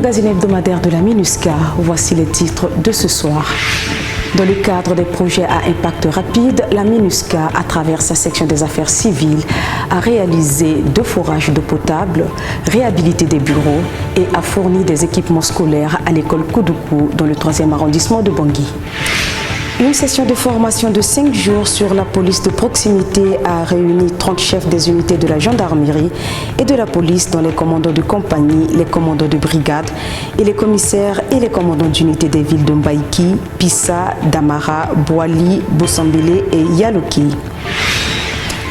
magazine hebdomadaire de la MINUSCA, voici les titres de ce soir. Dans le cadre des projets à impact rapide, la MINUSCA, à travers sa section des affaires civiles, a réalisé 2 forages d'eau potable, réhabilité des bureaux et a fourni des équipements scolaires à l'école Koudoukou dans le 3e arrondissement de Bangui. Une session de formation de 5 jours sur la police de proximité a réuni 30 chefs des unités de la gendarmerie et de la police, dont les commandants de compagnie, les commandants de brigade et les commissaires et les commandants d'unités des villes de Mbaïki, Pissa, Damara, Boali, Boussambélé et Yaloki.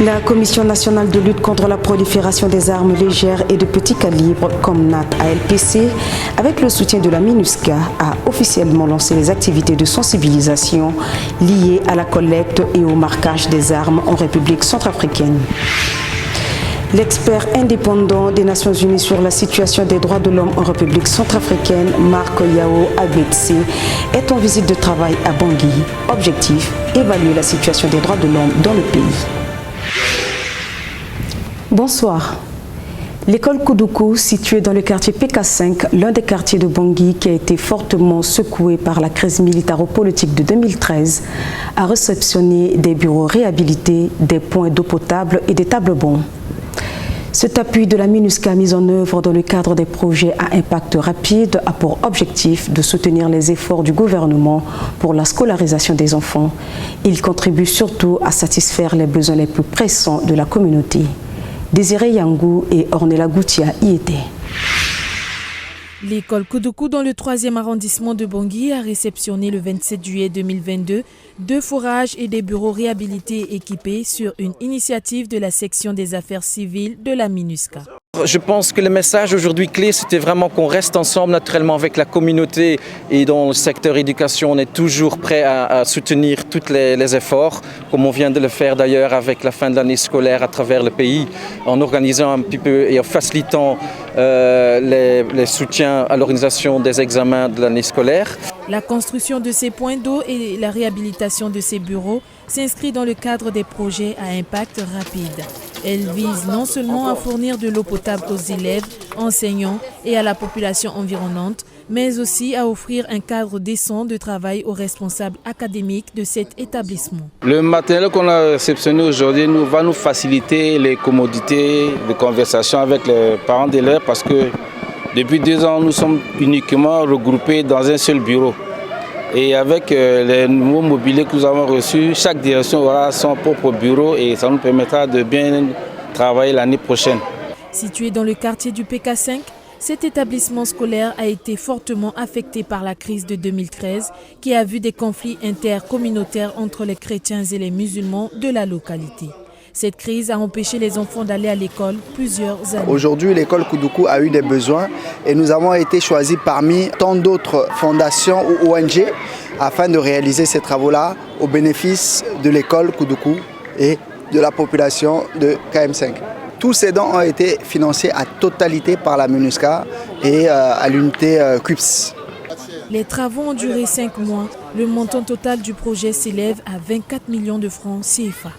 La Commission nationale de lutte contre la prolifération des armes légères et de petit calibre, COMNAT ALPC, avec le soutien de la MINUSCA, a officiellement lancé les activités de sensibilisation liées à la collecte et au marquage des armes en République centrafricaine. L'expert indépendant des Nations Unies sur la situation des droits de l'homme en République centrafricaine, Marc Yao Agbetse, est en visite de travail à Bangui. Objectif, évaluer la situation des droits de l'homme dans le pays. Bonsoir. L'école Koudoukou, située dans le quartier PK5, l'un des quartiers de Bangui qui a été fortement secoué par la crise militaro-politique de 2013, a réceptionné des bureaux réhabilités, des points d'eau potable et des tables bancs. Cet appui de la MINUSCA mis en œuvre dans le cadre des projets à impact rapide a pour objectif de soutenir les efforts du gouvernement pour la scolarisation des enfants. Il contribue surtout à satisfaire les besoins les plus pressants de la communauté. Désiré Yangou et Ornella Goutia y étaient. L'école Koudoukou dans le 3e arrondissement de Bangui a réceptionné le 27 juillet 2022 2 forages et des bureaux réhabilités équipés sur une initiative de la section des affaires civiles de la MINUSCA. Je pense que le message aujourd'hui clé, c'était vraiment qu'on reste ensemble naturellement avec la communauté, et dans le secteur éducation, on est toujours prêt à soutenir tous les efforts, comme on vient de le faire d'ailleurs avec la fin de l'année scolaire à travers le pays, en organisant un petit peu et en facilitant les soutiens à l'organisation des examens de l'année scolaire. La construction de ces points d'eau et la réhabilitation de ces bureaux s'inscrit dans le cadre des projets à impact rapide. Elle vise non seulement à fournir de l'eau potable aux élèves, enseignants et à la population environnante, mais aussi à offrir un cadre décent de travail aux responsables académiques de cet établissement. Le matériel qu'on a réceptionné aujourd'hui va nous faciliter les commodités de conversation avec les parents d'élèves, parce que depuis 2 ans, nous sommes uniquement regroupés dans un seul bureau. Et avec les nouveaux mobiliers que nous avons reçus, chaque direction aura son propre bureau et ça nous permettra de bien travailler l'année prochaine. Situé dans le quartier du PK5, cet établissement scolaire a été fortement affecté par la crise de 2013 qui a vu des conflits intercommunautaires entre les chrétiens et les musulmans de la localité. Cette crise a empêché les enfants d'aller à l'école plusieurs années. Aujourd'hui, l'école Koudoukou a eu des besoins et nous avons été choisis parmi tant d'autres fondations ou ONG afin de réaliser ces travaux-là au bénéfice de l'école Koudoukou et de la population de KM5. Tous ces dons ont été financés à totalité par la MINUSCA et à l'unité CUPS. Les travaux ont duré 5 mois. Le montant total du projet s'élève à 24 millions de francs CFA.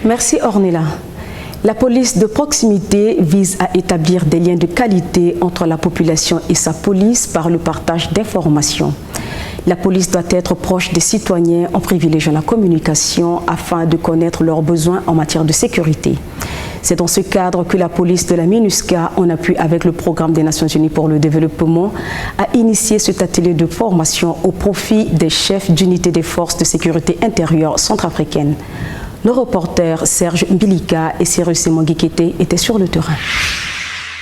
Merci Ornella. La police de proximité vise à établir des liens de qualité entre la population et sa police par le partage d'informations. La police doit être proche des citoyens en privilégiant la communication afin de connaître leurs besoins en matière de sécurité. C'est dans ce cadre que la police de la MINUSCA, en appui avec le programme des Nations Unies pour le développement, a initié cet atelier de formation au profit des chefs d'unité des forces de sécurité intérieure centrafricaines. Nos reporters Serge Mbilika et Cyrus Mangikete étaient sur le terrain.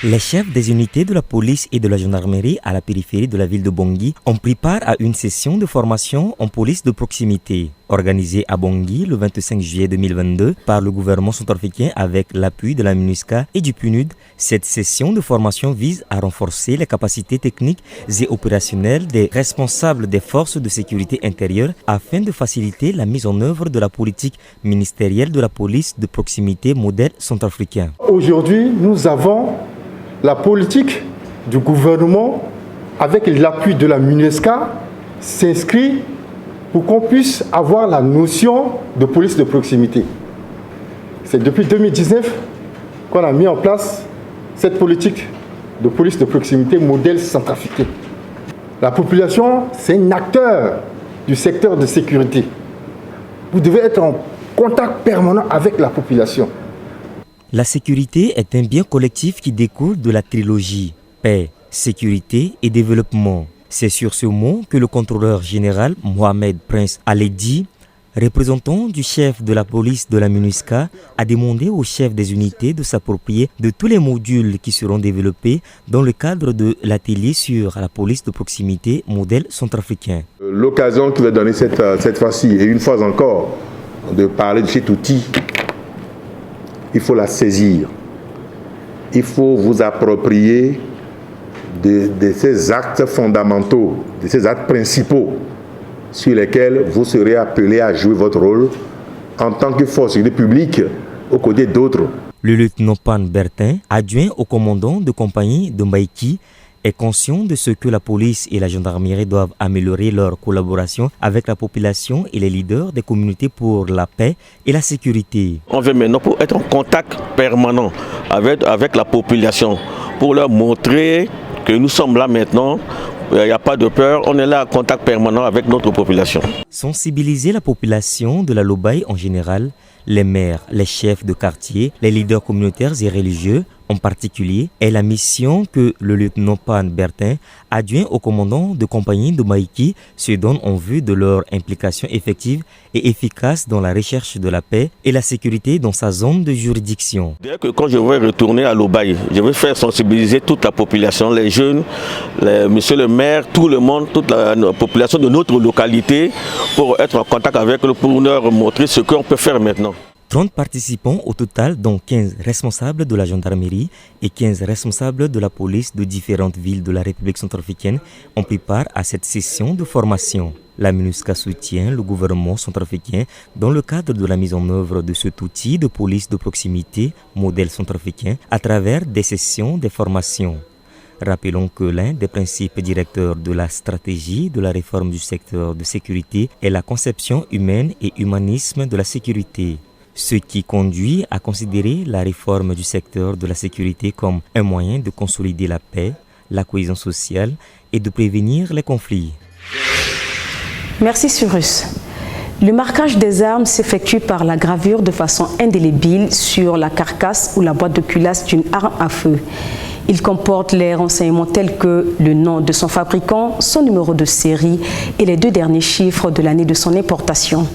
Les chefs des unités de la police et de la gendarmerie à la périphérie de la ville de Bangui ont pris part à une session de formation en police de proximité, organisée à Bangui le 25 juillet 2022 par le gouvernement centrafricain avec l'appui de la MINUSCA et du PNUD. Cette session de formation vise à renforcer les capacités techniques et opérationnelles des responsables des forces de sécurité intérieure afin de faciliter la mise en œuvre de la politique ministérielle de la police de proximité modèle centrafricain. Aujourd'hui, nous avons la politique du gouvernement avec l'appui de la MINUSCA s'inscrit pour qu'on puisse avoir la notion de police de proximité. C'est depuis 2019 qu'on a mis en place cette politique de police de proximité modèle centrafricain. La population, c'est un acteur du secteur de sécurité. Vous devez être en contact permanent avec la population. La sécurité est un bien collectif qui découle de la trilogie paix, sécurité et développement. C'est sur ce mot que le contrôleur général Mohamed Prince Aledi, représentant du chef de la police de la MINUSCA, a demandé au chef des unités de s'approprier de tous les modules qui seront développés dans le cadre de l'atelier sur la police de proximité modèle centrafricain. L'occasion qui va donner cette fois-ci, et une fois encore, de parler de cet outil, il faut la saisir. Il faut vous approprier de ces actes fondamentaux, de ces actes principaux sur lesquels vous serez appelé à jouer votre rôle en tant que force publique aux côtés d'autres. Le lieutenant Pan Bertin, adjoint au commandant de compagnie de Mbaïki, est conscient de ce que la police et la gendarmerie doivent améliorer leur collaboration avec la population et les leaders des communautés pour la paix et la sécurité. On veut maintenant pour être en contact permanent avec la population, pour leur montrer que nous sommes là maintenant. Il n'y a pas de peur, on est là en contact permanent avec notre population. Sensibiliser la population de la Lobaye en général, les maires, les chefs de quartier, les leaders communautaires et religieux en particulier, est la mission que le lieutenant Pan Bertin, adjoint au commandant de compagnie de Maïki, se donne en vue de leur implication effective et efficace dans la recherche de la paix et la sécurité dans sa zone de juridiction. Dès que quand je vais retourner à Lobaye, je vais faire sensibiliser toute la population, les jeunes, monsieur le maire, tout le monde, toute la population de notre localité pour être en contact avec eux, pour leur montrer ce qu'on peut faire maintenant. 30 participants au total, dont 15 responsables de la gendarmerie et 15 responsables de la police de différentes villes de la République centrafricaine, ont pris part à cette session de formation. La MINUSCA soutient le gouvernement centrafricain dans le cadre de la mise en œuvre de cet outil de police de proximité, modèle centrafricain, à travers des sessions de formation. Rappelons que l'un des principes directeurs de la stratégie de la réforme du secteur de sécurité est la conception humaine et humanisme de la sécurité. Ce qui conduit à considérer la réforme du secteur de la sécurité comme un moyen de consolider la paix, la cohésion sociale et de prévenir les conflits. Merci Cyrus. Le marquage des armes s'effectue par la gravure de façon indélébile sur la carcasse ou la boîte de culasse d'une arme à feu. Il comporte les renseignements tels que le nom de son fabricant, son numéro de série et les 2 derniers chiffres de l'année de son importation.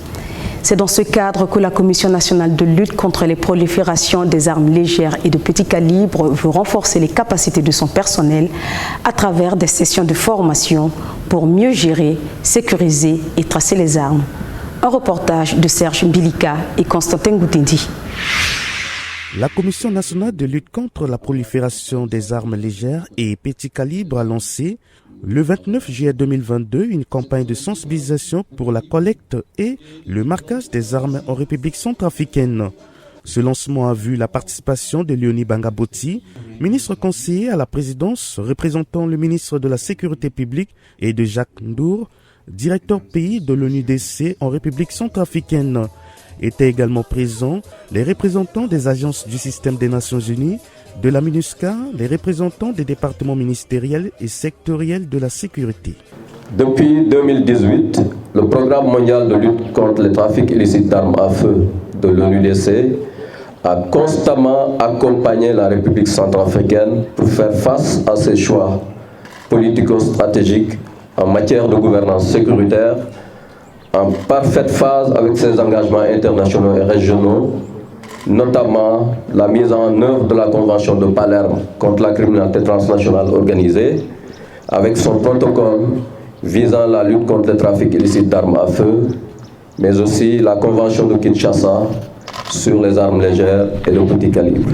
C'est dans ce cadre que la Commission nationale de lutte contre les proliférations des armes légères et de petit calibre veut renforcer les capacités de son personnel à travers des sessions de formation pour mieux gérer, sécuriser et tracer les armes. Un reportage de Serge Mbilika et Constantin Goutendi. La Commission nationale de lutte contre la prolifération des armes légères et petit calibre a lancé le 29 juillet 2022 une campagne de sensibilisation pour la collecte et le marquage des armes en République centrafricaine. Ce lancement a vu la participation de Léonie Bangaboti, ministre conseiller à la présidence représentant le ministre de la Sécurité publique, et de Jacques Ndour, directeur pays de l'ONUDC en République centrafricaine. Étaient également présents les représentants des agences du système des Nations Unies, de la MINUSCA, les représentants des départements ministériels et sectoriels de la sécurité. Depuis 2018, le Programme mondial de lutte contre le trafic illicite d'armes à feu de l'ONUDC a constamment accompagné la République centrafricaine pour faire face à ses choix politico-stratégiques en matière de gouvernance sécuritaire, en parfaite phase avec ses engagements internationaux et régionaux, notamment la mise en œuvre de la Convention de Palerme contre la criminalité transnationale organisée, avec son protocole visant la lutte contre le trafic illicite d'armes à feu, mais aussi la Convention de Kinshasa sur les armes légères et de petit calibre.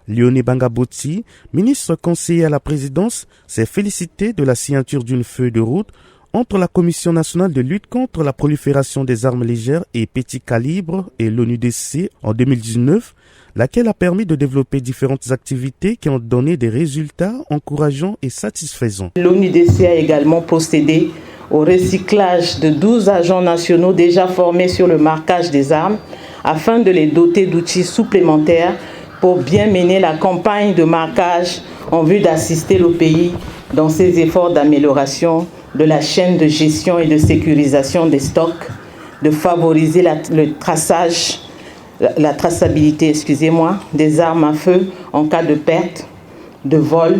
Léonie Bangaboti, ministre conseiller à la présidence, s'est félicité de la signature d'une feuille de route entre la Commission nationale de lutte contre la prolifération des armes légères et petits calibres et l'ONUDC en 2019, laquelle a permis de développer différentes activités qui ont donné des résultats encourageants et satisfaisants. L'ONUDC a également procédé au recyclage de 12 agents nationaux déjà formés sur le marquage des armes afin de les doter d'outils supplémentaires pour bien mener la campagne de marquage en vue d'assister le pays dans ses efforts d'amélioration de la chaîne de gestion et de sécurisation des stocks, de favoriser le traçage, la traçabilité, des armes à feu en cas de perte, de vol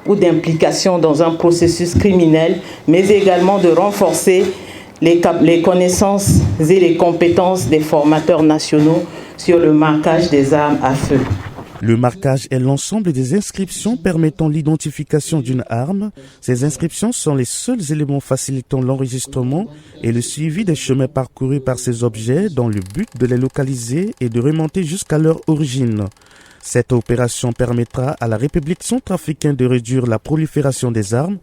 ou d'implication dans un processus criminel, mais également de renforcer les connaissances et les compétences des formateurs nationaux sur le marquage des armes à feu. Le marquage est l'ensemble des inscriptions permettant l'identification d'une arme. Ces inscriptions sont les seuls éléments facilitant l'enregistrement et le suivi des chemins parcourus par ces objets dans le but de les localiser et de remonter jusqu'à leur origine. Cette opération permettra à la République centrafricaine de réduire la prolifération des armes,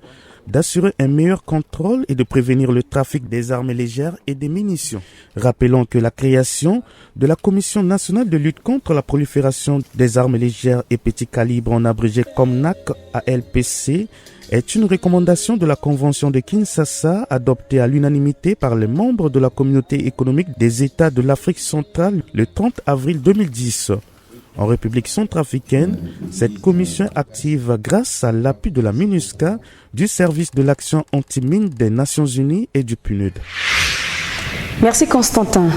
d'assurer un meilleur contrôle et de prévenir le trafic des armes légères et des munitions. Rappelons que la création de la Commission nationale de lutte contre la prolifération des armes légères et petits calibres, en abrégé COMNAC-ALPC, est une recommandation de la Convention de Kinshasa adoptée à l'unanimité par les membres de la Communauté économique des États de l'Afrique centrale le 30 avril 2010. En République centrafricaine, cette commission est active grâce à l'appui de la MINUSCA, du service de l'action anti-mine des Nations Unies et du PNUD. Merci Constantin.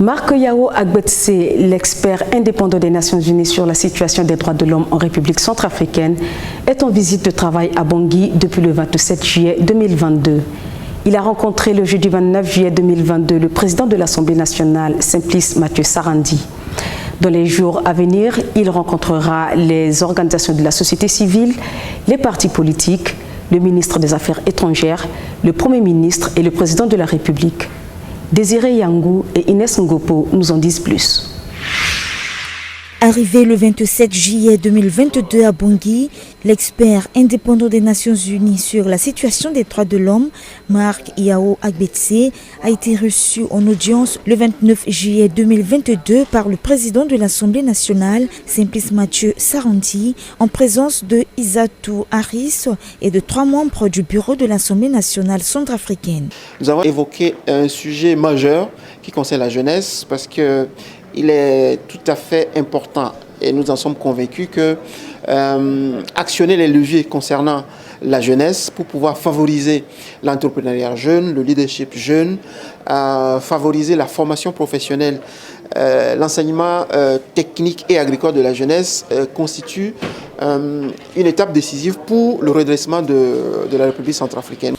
Marc Yao Agbetse, l'expert indépendant des Nations Unies sur la situation des droits de l'homme en République centrafricaine, est en visite de travail à Bangui depuis le 27 juillet 2022. Il a rencontré le jeudi 29 juillet 2022 le président de l'Assemblée nationale, Simplice Mathieu Sarandi. Dans les jours à venir, il rencontrera les organisations de la société civile, les partis politiques, le ministre des Affaires étrangères, le Premier ministre et le président de la République. Désiré Yangou et Inès Ngopo nous en disent plus. Arrivé le 27 juillet 2022 à Bangui, l'expert indépendant des Nations Unies sur la situation des droits de l'homme, Marc Yao Agbetse, a été reçu en audience le 29 juillet 2022 par le président de l'Assemblée nationale, Simplice Mathieu Sarandi, en présence de Isatou Harris et de 3 membres du bureau de l'Assemblée nationale centrafricaine. Nous avons évoqué un sujet majeur qui concerne la jeunesse parce que il est tout à fait important et nous en sommes convaincus que actionner les leviers concernant la jeunesse pour pouvoir favoriser l'entrepreneuriat jeune, le leadership jeune, favoriser la formation professionnelle, l'enseignement technique et agricole de la jeunesse constitue une étape décisive pour le redressement de la République centrafricaine.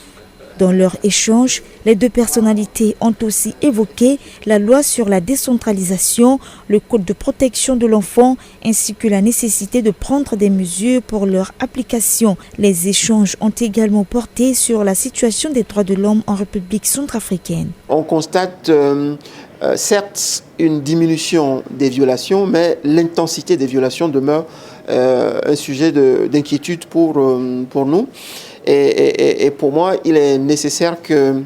Dans leur échange, les deux personnalités ont aussi évoqué la loi sur la décentralisation, le code de protection de l'enfant, ainsi que la nécessité de prendre des mesures pour leur application. Les échanges ont également porté sur la situation des droits de l'homme en République centrafricaine. On constate certes une diminution des violations, mais l'intensité des violations demeure un sujet d'inquiétude pour nous. Et pour moi, il est nécessaire que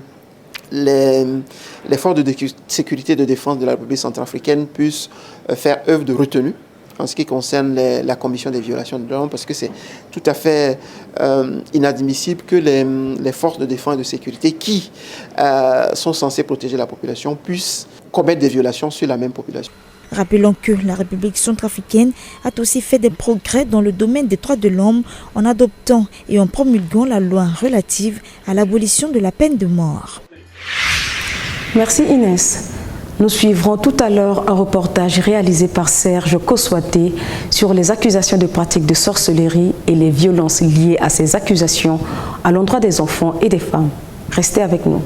les forces de sécurité et de défense de la République centrafricaine puissent faire œuvre de retenue en ce qui concerne la commission des violations de l'homme, parce que c'est tout à fait inadmissible que les forces de défense et de sécurité qui sont censées protéger la population puissent commettre des violations sur la même population. Rappelons que la République centrafricaine a aussi fait des progrès dans le domaine des droits de l'homme en adoptant et en promulguant la loi relative à l'abolition de la peine de mort. Merci Inès. Nous suivrons tout à l'heure un reportage réalisé par Serge Koswaté sur les accusations de pratiques de sorcellerie et les violences liées à ces accusations à l'endroit des enfants et des femmes. Restez avec nous.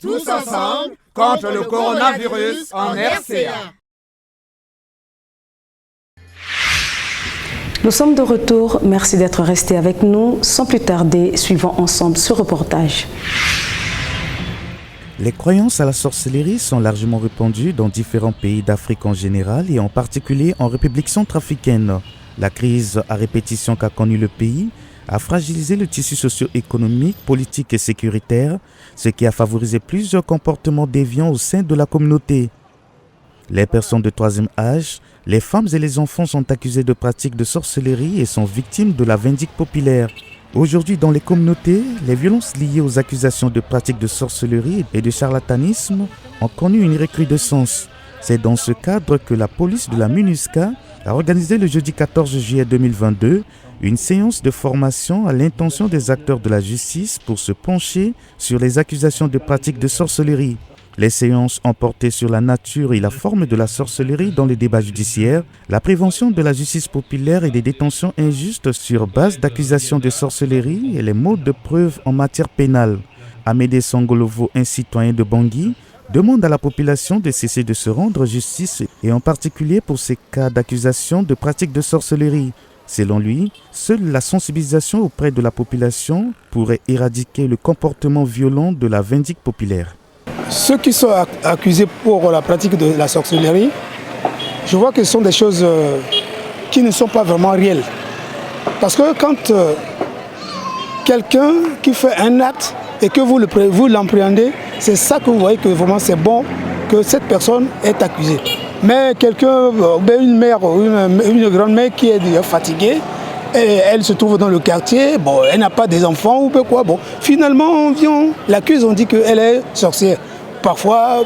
Tous ensemble contre le coronavirus en RCA. Nous sommes de retour. Merci d'être restés avec nous. Sans plus tarder, suivons ensemble ce reportage. Les croyances à la sorcellerie sont largement répandues dans différents pays d'Afrique en général et en particulier en République centrafricaine. La crise à répétition qu'a connue le pays a fragilisé le tissu socio-économique, politique et sécuritaire, ce qui a favorisé plusieurs comportements déviants au sein de la communauté. Les personnes de troisième âge, les femmes et les enfants sont accusés de pratiques de sorcellerie et sont victimes de la vindicte populaire. Aujourd'hui, dans les communautés, les violences liées aux accusations de pratiques de sorcellerie et de charlatanisme ont connu une recrudescence. C'est dans ce cadre que la police de la MINUSCA a organisé le jeudi 14 juillet 2022 une séance de formation à l'intention des acteurs de la justice pour se pencher sur les accusations de pratiques de sorcellerie. Les séances ont porté sur la nature et la forme de la sorcellerie dans les débats judiciaires, la prévention de la justice populaire et des détentions injustes sur base d'accusations de sorcellerie et les modes de preuve en matière pénale. Amédée Sangolovo, un citoyen de Bangui, demande à la population de cesser de se rendre justice et en particulier pour ces cas d'accusation de pratiques de sorcellerie. Selon lui, seule la sensibilisation auprès de la population pourrait éradiquer le comportement violent de la vindicte populaire. Ceux qui sont accusés pour la pratique de la sorcellerie, je vois que ce sont des choses qui ne sont pas vraiment réelles. Parce que quand quelqu'un qui fait un acte et que vous l'appréhendez, c'est ça que vous voyez que vraiment c'est bon que cette personne est accusée. Mais quelqu'un, une mère ou une grand-mère qui est déjà fatiguée, et elle se trouve dans le quartier, elle n'a pas des enfants ou quoi. Finalement, on vient, l'accuse, on dit qu'elle est sorcière. Parfois,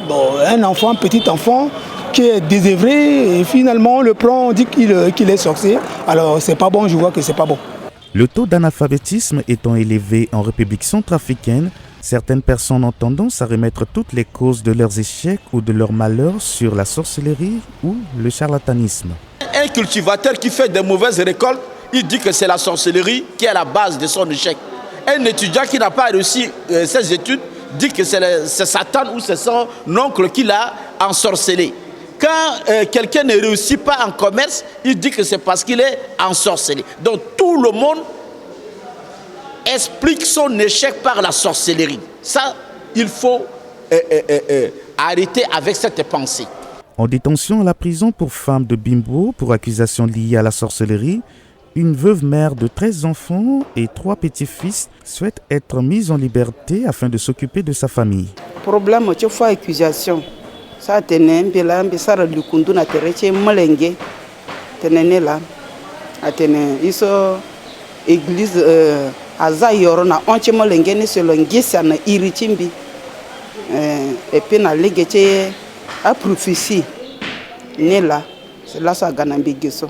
un petit enfant qui est désœuvré, et finalement on le prend, on dit qu'il est sorcier. Alors c'est pas bon, je vois que c'est pas bon. Le taux d'analphabétisme étant élevé en République centrafricaine, certaines personnes ont tendance à remettre toutes les causes de leurs échecs ou de leurs malheurs sur la sorcellerie ou le charlatanisme. Un cultivateur qui fait des mauvaises récoltes, il dit que c'est la sorcellerie qui est la base de son échec. Un étudiant qui n'a pas réussi ses études dit que c'est Satan ou c'est son oncle qui l'a ensorcelé. Quand quelqu'un ne réussit pas en commerce, il dit que c'est parce qu'il est ensorcelé. Donc tout le monde explique son échec par la sorcellerie. Ça, il faut arrêter avec cette pensée. En détention à la prison pour femmes de Bimbo pour accusations liées à la sorcellerie, une veuve mère de 13 enfants et 3 petits-fils souhaite être mise en liberté afin de s'occuper de sa famille. Problème, tu fais accusation. Ça tenait là, ça a le kundu na tereche malenge. Tenene là, atene iso église aza yorona onche malenge ni selongi sana irichimbi. Et puis na legeche a prophétie. Né là, c'est là ça ganambi geso.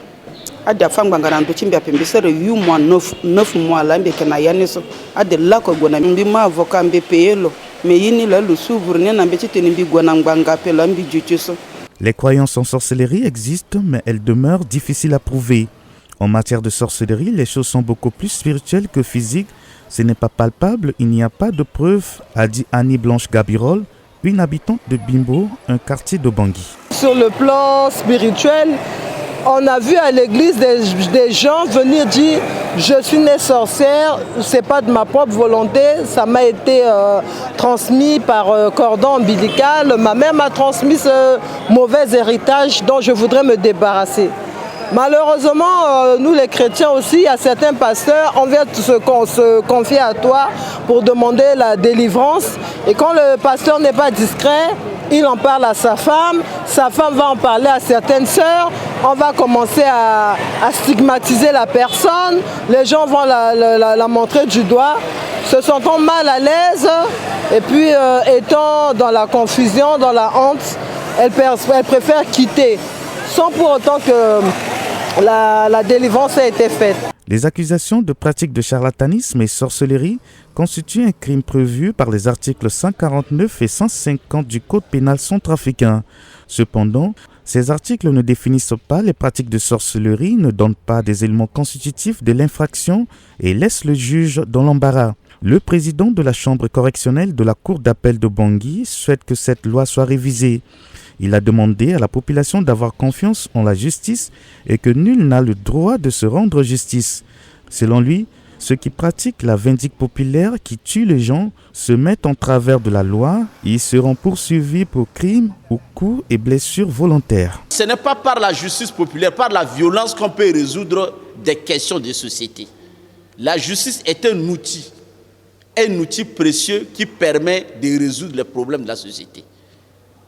Ada fangba ngaranto chimbi apembe sere 8 mois 9 mois là mbe kana yaneso ade la ko gona mbi ma avocat mbe payelo mais yini là le s'ouvre né na mbe tene mbi gona nganga pela mbi juchuso. Les croyances en sorcellerie existent mais elles demeurent difficiles à prouver. En matière de sorcellerie, les choses sont beaucoup plus spirituelles que physiques. Ce n'est pas palpable, il n'y a pas de preuves, a dit Annie Blanche Gabirol, une habitante de Bimbo, un quartier de Bangui. Sur le plan spirituel, on a vu à l'église des gens venir dire « Je suis née sorcière, ce n'est pas de ma propre volonté, ça m'a été transmis par cordon ombilical, ma mère m'a transmis ce mauvais héritage dont je voudrais me débarrasser ». Malheureusement, nous les chrétiens aussi, il y a certains pasteurs, on vient se confier à toi pour demander la délivrance. Et quand le pasteur n'est pas discret, il en parle à sa femme va en parler à certaines sœurs, on va commencer à stigmatiser la personne, les gens vont la montrer du doigt, se sentant mal à l'aise et puis étant dans la confusion, dans la honte, elle préfère quitter, sans pour autant que la délivrance a été faite. Les accusations de pratiques de charlatanisme et sorcellerie constituent un crime prévu par les articles 149 et 150 du Code pénal centrafricain. Cependant, ces articles ne définissent pas les pratiques de sorcellerie, ne donnent pas des éléments constitutifs de l'infraction et laissent le juge dans l'embarras. Le président de la chambre correctionnelle de la cour d'appel de Bangui souhaite que cette loi soit révisée. Il a demandé à la population d'avoir confiance en la justice et que nul n'a le droit de se rendre justice. Selon lui, ceux qui pratiquent la vindicte populaire, qui tuent les gens, se mettent en travers de la loi et seront poursuivis pour crimes ou coups et blessures volontaires. Ce n'est pas par la justice populaire, par la violence qu'on peut résoudre des questions de société. La justice est un outil précieux qui permet de résoudre les problèmes de la société.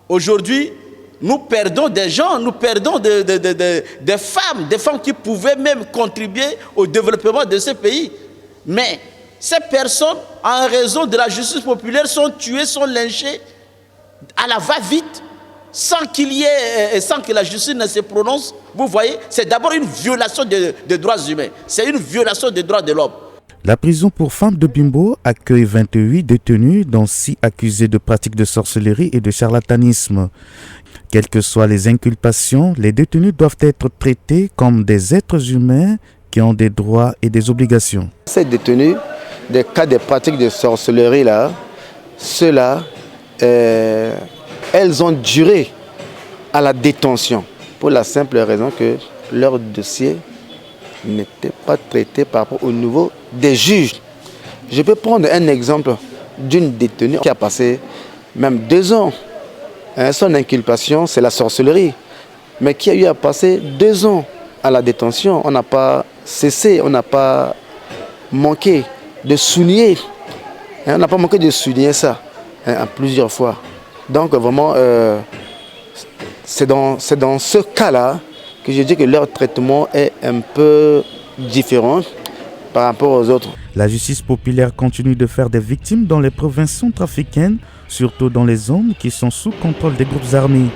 Aujourd'hui, nous perdons des gens, nous perdons des femmes qui pouvaient même contribuer au développement de ce pays. Mais ces personnes, en raison de la justice populaire, sont tuées, sont lynchées à la va-vite, sans que la justice ne se prononce. Vous voyez, c'est d'abord une violation des droits humains, c'est une violation des droits de l'homme. La prison pour femmes de Bimbo accueille 28 détenus, dont 6 accusés de pratiques de sorcellerie et de charlatanisme. Quelles que soient les inculpations, les détenus doivent être traités comme des êtres humains qui ont des droits et des obligations. Ces détenus, des cas de pratiques de sorcellerie, là, ceux-là, elles ont duré à la détention pour la simple raison que leur dossier n'était pas traité par rapport au niveau des juges. Je peux prendre un exemple d'une détenue qui a passé même 2 ans. Son inculpation, c'est la sorcellerie, mais qui a eu à passer 2 ans à la détention. On n'a pas cessé, on n'a pas manqué de souligner. On n'a pas manqué de souligner ça plusieurs fois. Donc vraiment, c'est dans ce cas-là que je dis que leur traitement est un peu différent par rapport aux autres. La justice populaire continue de faire des victimes dans les provinces centrafricaines, surtout dans les zones qui sont sous contrôle des groupes armés.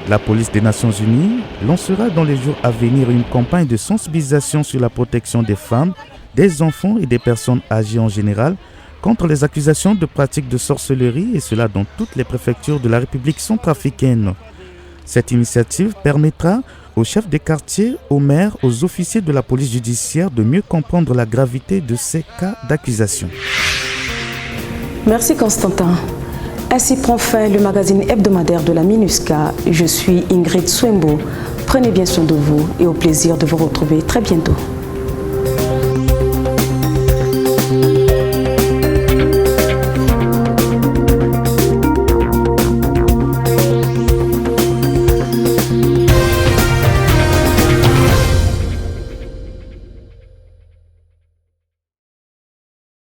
La police des Nations Unies lancera dans les jours à venir une campagne de sensibilisation sur la protection des femmes, des enfants et des personnes âgées en général contre les accusations de pratiques de sorcellerie, et cela dans toutes les préfectures de la République centrafricaine. Cette initiative permettra aux chefs des quartiers, aux maires, aux officiers de la police judiciaire de mieux comprendre la gravité de ces cas d'accusation. Merci Constantin. Ainsi prend fin le magazine hebdomadaire de la MINUSCA. Je suis Ingrid Swembo. Prenez bien soin de vous et au plaisir de vous retrouver très bientôt.